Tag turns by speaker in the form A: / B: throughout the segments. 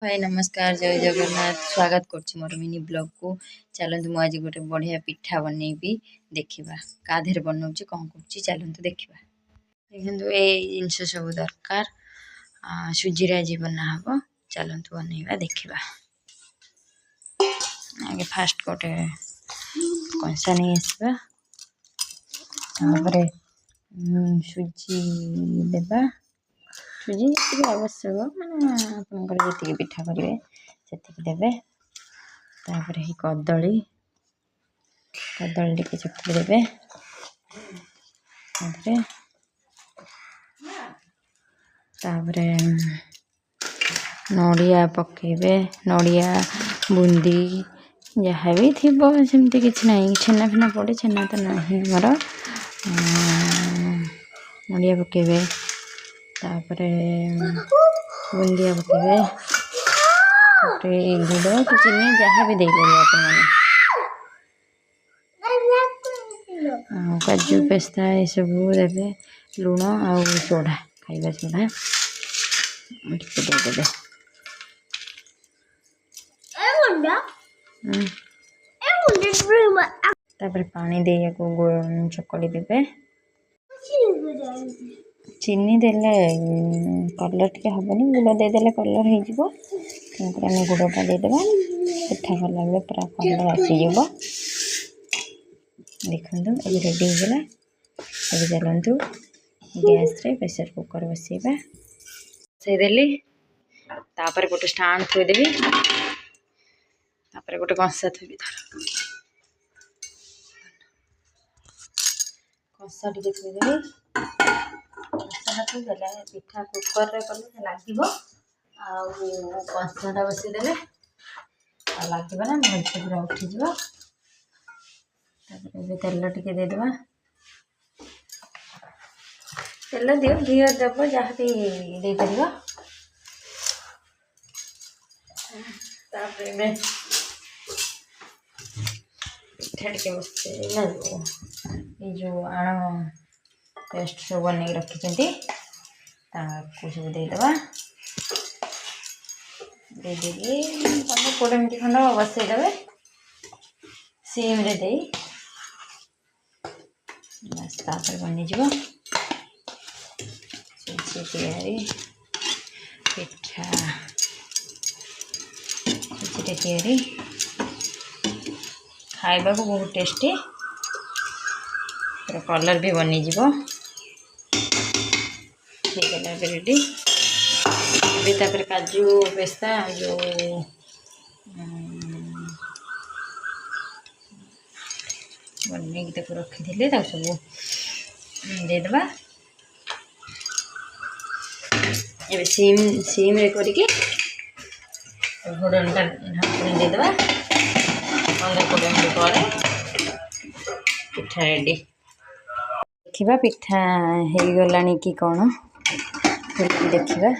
A: हाय नमस्कार जय जगन्नाथ स्वागत करछि मोर मिनी ब्लॉग को। चलतु मु आज गोटे बढ़िया पिठा बनैबी देखिबा काधेर बनौछि कोन करछि चलतु देखिबा। देखंतु ए जिंस सब दरकार सुजी रे जी बना हबो चलतु बनैबा देखिबा। आगे फास्ट गोटे कंसा नहीं आसबा तापरे सुजी देबा सुजी आवश्यक मैंने आपंकर जी पिठा करेंगे से देवे तापर कदली कदली टी चकटी देवे तापर नड़िया पकेबे नड़िया बुंदी जहाँ भी थी सेमती किसी ना छेना फेना पड़े छेना तो ना मोर नड़िया पकेबे तापरे बुंदिया पकेबे गुड़ कि चीनी जहाँ भी दे काजू पेस्ता ये सब देवे लुण आ सोडा खाइबा सोडा देदेवे तापर पानी दे चकड़ी देवे चीनी देले कलर टे हेनी गुड़ देदेले कलर हो गुड़टा देदेबा पिठा कला बेले पूरा कलर आसीज देखु ये रेडी होगा। अब चलतु गैस रे प्रेशर कुकर बसैबा बसईदेली तापर गोटे स्टाण थोदेवी तापर गोटे कंसा थोबी कंसा टे थोदेवी कंसा थोदेले पिठा कुकर रे कले लगे कंसाटा बसईदेले लगे ना भलसे पूरा उठीज तेल टिके देदेबा तेल दियो घी देव जहाँ भी दे पार पिठा टिके बसैला जो आण पेस्ट सब बन रखी सब देदेबा दे 15-20 मिनट खंड बसईदेवे सीम रे दे बस तापर बनीज तैयारी पिठा तैयारी खाइबा को बहुत टेस्टी पूरा कलर भी बनीज रेडी तापर काजू पेस्ता जो बनई रखी सब देदेबा ये सीम रे करके घोड़नटा ढाकुनी देदेबा 15-20 मिनट पर पिठा रेडी देखा पिठा हो गला कि कौन देखा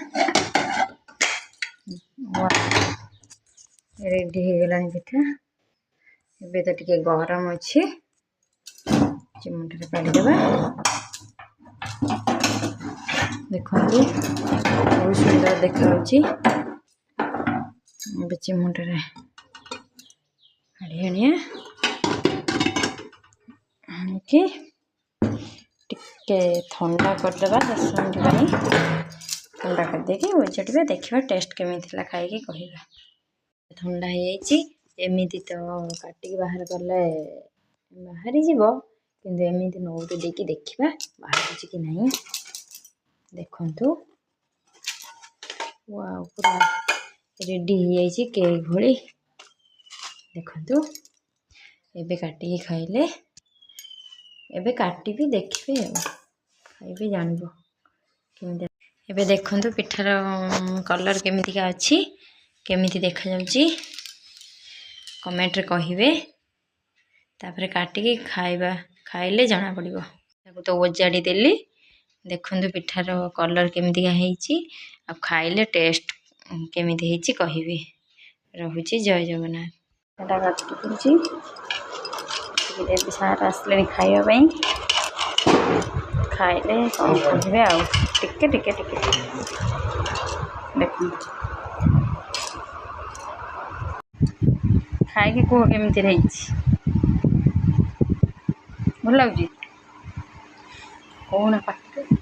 A: रेडी हो गला पिठा एबे तो टिके गरम अच्छी चिमटे काढ़ीदेवा देखो बहुत सुंदर देखा चिमटे काढ़ी आनिकी टिके ठंडा करदेवा 10 मिनट ठंडा कर देके ओजटिबा देखा टेस्ट केमी खाई कहवा ठंडा एमती तो काटिक बाहर कले बाहरी जीव किंतु एमती नौरी देकी देखा बाहर कि नहीं देखु पूरा रेडी हो केक भली देखु एबे काटिकी खाइले एबे काटिबी देखिए खाइबे जानबो केमिति एबे देखु पिठार कलर केमितिका अच्छी केमिति देखा जाउची कमेंट रे कहिबे तापर काटिकी खाइबा खाइले जाना पड़िबो ताको तो ओजाड़ी देली देखु पिठार कलर केमितिका हेची आ खाइले टेस्ट केमिति हेची कहिबे रहुची जय जगन्नाथ एटा काटुची सार आसले खाइबा पई खाइले कौन कहिबे आ टिके टिके टिके देखु ଖାଇକି କୁହ କେମିତି ହେଇଛି। ଭଲ ଲାଗୁଛି କହୁନା ପାଟିରେ।